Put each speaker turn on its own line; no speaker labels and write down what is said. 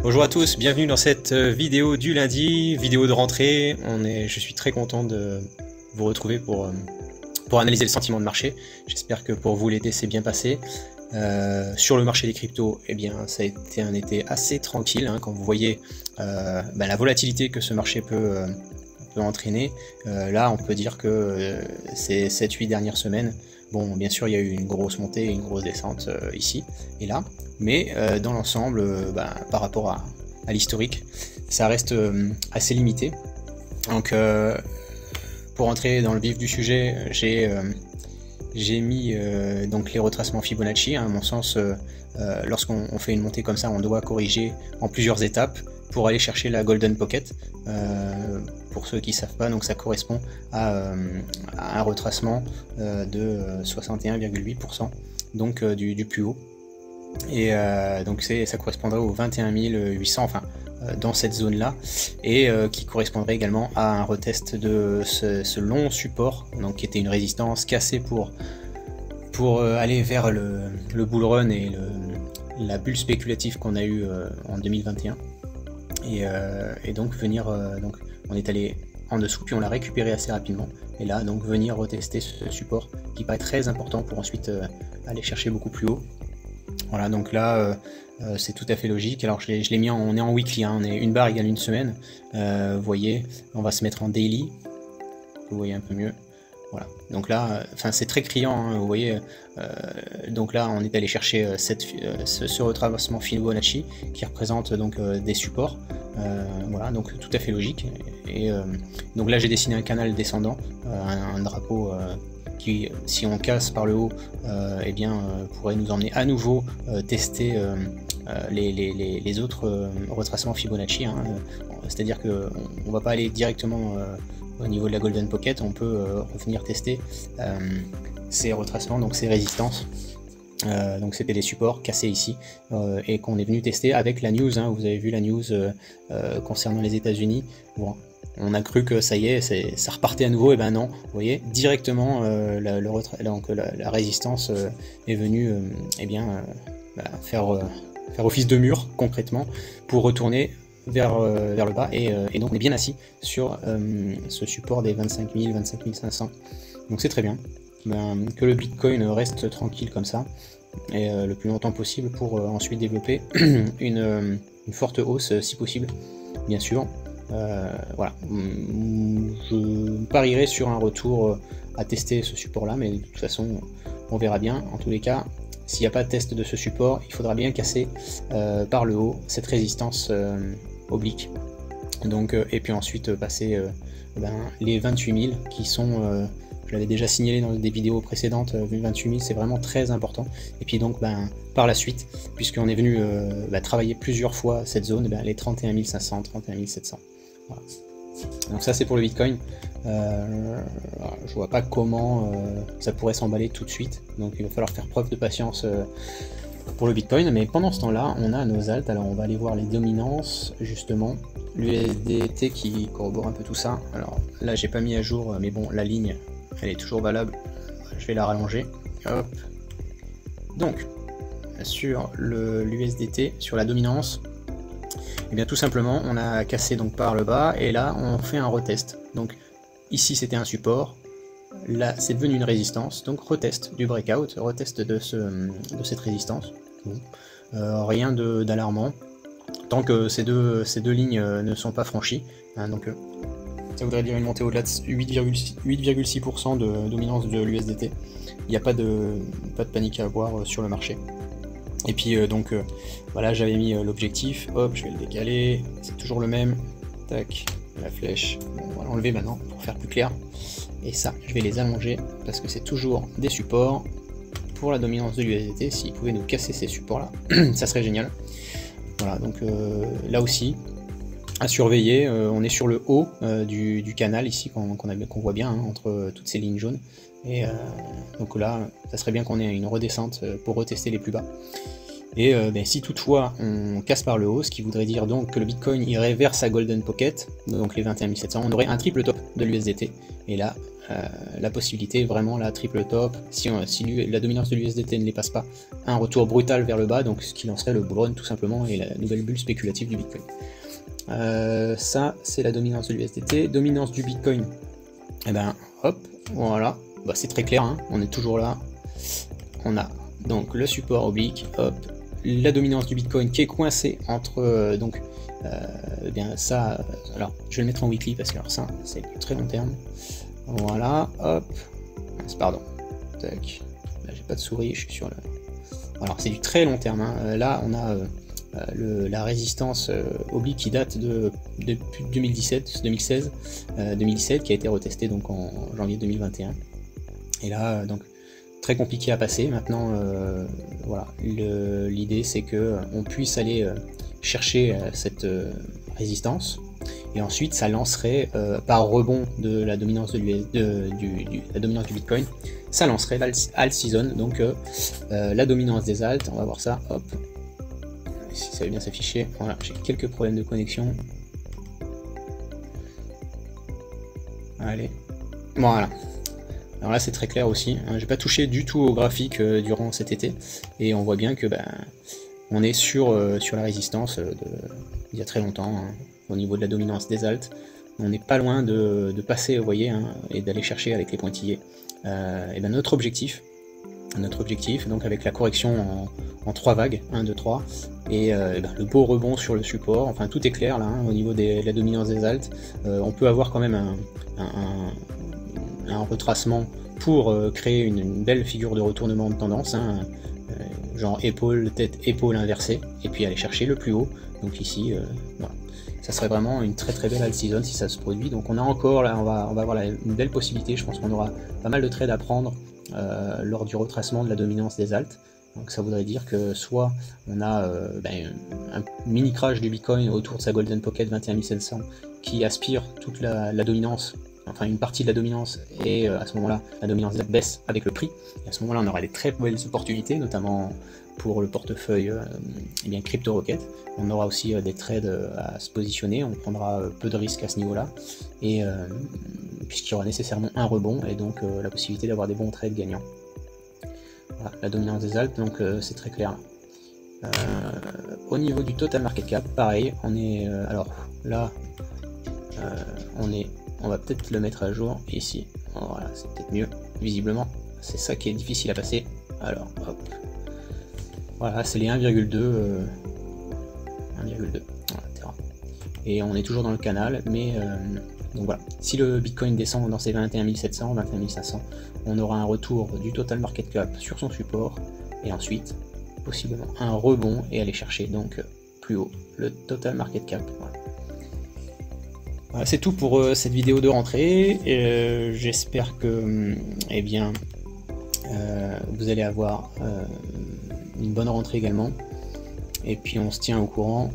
Bonjour à tous, bienvenue dans cette vidéo du lundi, vidéo de rentrée. Je suis très content de vous retrouver pour analyser le sentiment de marché. J'espère que pour vous l'été s'est bien passé. Sur le marché des cryptos, eh bien, ça a été un été assez tranquille, hein, quand vous voyez la volatilité que ce marché peut entraîner. Là, on peut dire que ces 7-8 dernières semaines, bon, bien sûr, il y a eu une grosse montée et une grosse descente ici et là, mais dans l'ensemble, par rapport à l'historique, ça reste assez limité. Donc, pour entrer dans le vif du sujet, j'ai mis donc les retracements Fibonacci. Hein, à mon sens, lorsqu'on fait une montée comme ça, on doit corriger en plusieurs étapes pour aller chercher la Golden Pocket. Pour ceux qui ne savent pas, donc ça correspond à un retracement de 61,8%, donc du plus haut. Et donc ça correspondrait aux 21 800, enfin dans cette zone là, et qui correspondrait également à un retest de ce long support, donc qui était une résistance cassée pour aller vers le bull run et la bulle spéculative qu'on a eu en 2021, et donc venir, donc on est allé en dessous puis on l'a récupéré assez rapidement, et là donc venir retester ce support qui paraît très important pour ensuite aller chercher beaucoup plus haut. Voilà, donc là c'est tout à fait logique. Alors je l'ai mis on est en weekly, hein, on est une barre égale une semaine. Vous voyez, on va se mettre en daily, vous voyez un peu mieux. Voilà, donc là, c'est très criant, hein, vous voyez. Donc là, on est allé chercher ce retracement Fibonacci qui représente donc des supports. Voilà, donc tout à fait logique. Et donc là, j'ai dessiné un canal descendant, un drapeau qui, si on casse par le haut, eh bien, pourrait nous emmener à nouveau tester les autres retracements Fibonacci. Hein. C'est-à-dire qu'on ne va pas aller directement au niveau de la Golden Pocket, on peut revenir tester ces retracements, donc ces résistances. Donc c'était des supports cassés ici, et qu'on est venu tester avec la news. Hein. Vous avez vu la news concernant les États-Unis. Bon, on a cru que ça y est, ça repartait à nouveau, et ben non, vous voyez, directement la résistance est venue faire office de mur concrètement pour retourner vers le bas, et donc on est bien assis sur ce support des 25 000, 25 500. Donc c'est très bien que le Bitcoin reste tranquille comme ça, et le plus longtemps possible pour ensuite développer une forte hausse si possible, bien sûr. Voilà, je parierais sur un retour à tester ce support là, mais de toute façon on verra bien. En tous les cas, s'il n'y a pas de test de ce support, il faudra bien casser par le haut cette résistance oblique, donc, et puis ensuite passer les 28 000 qui sont, je l'avais déjà signalé dans des vidéos précédentes, 28 000 c'est vraiment très important. Et puis donc par la suite, puisqu'on est venu travailler plusieurs fois cette zone, les 31 500, 31 700. Voilà. Donc ça c'est pour le Bitcoin. Je vois pas comment ça pourrait s'emballer tout de suite, donc il va falloir faire preuve de patience pour le Bitcoin. Mais pendant ce temps-là, on a nos alts. Alors on va aller voir les dominances, justement. L'USDT qui corrobore un peu tout ça. Alors là j'ai pas mis à jour, mais bon, la ligne elle est toujours valable, je vais la rallonger. Hop. Donc sur l'USDT, sur la dominance, et bien tout simplement on a cassé donc par le bas, et là on fait un retest. Donc ici c'était un support, là c'est devenu une résistance, donc retest du breakout, retest de cette résistance. Rien d'alarmant tant que ces deux lignes ne sont pas franchies, hein, donc ça voudrait dire une montée au-delà de 8,6% de dominance de l'USDT. Il n'y a pas de panique à avoir sur le marché. Et puis voilà, j'avais mis l'objectif, hop, je vais le décaler, c'est toujours le même, tac, la flèche, bon, on va l'enlever maintenant pour faire plus clair, et ça, je vais les allonger, parce que c'est toujours des supports pour la dominance de l'USDT. S'ils pouvaient nous casser ces supports-là, ça serait génial. Voilà, donc là aussi, à surveiller, on est sur le haut du canal ici, qu'on voit bien, hein, entre toutes ces lignes jaunes, et donc là, ça serait bien qu'on ait une redescente pour retester les plus bas. Et si toutefois on casse par le haut, ce qui voudrait dire donc que le Bitcoin irait vers sa Golden Pocket, donc les 21 700, on aurait un triple top de l'USDT, et là la possibilité, vraiment la triple top, si la dominance de l'USDT ne les passe pas, un retour brutal vers le bas, donc ce qui lancerait le bull run tout simplement, et la nouvelle bulle spéculative du Bitcoin. Ça, c'est la dominance de l'USDT. Dominance du Bitcoin, et ben hop, voilà, bah, c'est très clair, hein, on est toujours là. On a donc le support oblique, hop, la dominance du Bitcoin qui est coincée entre eh bien ça, alors je vais le mettre en weekly parce que alors ça c'est très long terme. Voilà, hop, pardon, tac, là j'ai pas de souris, je suis sur le. Alors c'est du très long terme, hein. Là on a la résistance oblique qui date depuis 2017 qui a été retestée donc en janvier 2021. Et là donc très compliqué à passer. Maintenant, voilà, l'idée c'est que on puisse aller chercher cette résistance, et ensuite ça lancerait par rebond de la dominance la dominance du Bitcoin, ça lancerait l'alt season, donc la dominance des alts. On va voir ça, hop, si ça veut bien s'afficher. Voilà, j'ai quelques problèmes de connexion. Allez, voilà. Alors là c'est très clair aussi, hein. J'ai pas touché du tout au graphique durant cet été, et on voit bien que on est sur la résistance il y a très longtemps, hein, au niveau de la dominance des alts. On n'est pas loin de passer, vous voyez, hein, et d'aller chercher avec les pointillés. Et ben notre objectif, donc avec la correction en 3 vagues, 1, 2, 3, et le beau rebond sur le support, enfin tout est clair là, hein, au niveau de la dominance des alts. On peut avoir quand même un retracement pour créer une belle figure de retournement de tendance, hein, genre épaule, tête, épaule inversée, et puis aller chercher le plus haut. Donc ici, voilà. Ça serait vraiment une très belle alt season si ça se produit. Donc on a encore là, on va avoir une belle possibilité. Je pense qu'on aura pas mal de trades à prendre lors du retracement de la dominance des alts. Donc ça voudrait dire que soit on a un mini crash du Bitcoin autour de sa Golden Pocket 21 700 qui aspire toute la dominance, enfin une partie de la dominance, et à ce moment-là la dominance baisse avec le prix, et à ce moment-là on aura des très belles opportunités, notamment pour le portefeuille Crypto Rocket. On aura aussi des trades à se positionner, on prendra peu de risques à ce niveau-là, et puisqu'il y aura nécessairement un rebond, et donc la possibilité d'avoir des bons trades gagnants. Voilà, la dominance des alts, donc c'est très clair. Au niveau du total market cap, pareil, on est alors là on va peut-être le mettre à jour ici. Voilà, c'est peut-être mieux. Visiblement, c'est ça qui est difficile à passer. Alors, hop. Voilà, c'est les 1,2. 1,2. Voilà, et on est toujours dans le canal, mais donc voilà. Si le Bitcoin descend dans ses 21 700, 21 500, on aura un retour du total market cap sur son support, et ensuite, possiblement, un rebond et aller chercher donc plus haut le total market cap. Voilà. Voilà, c'est tout pour cette vidéo de rentrée. J'espère que vous allez avoir une bonne rentrée également. Et puis on se tient au courant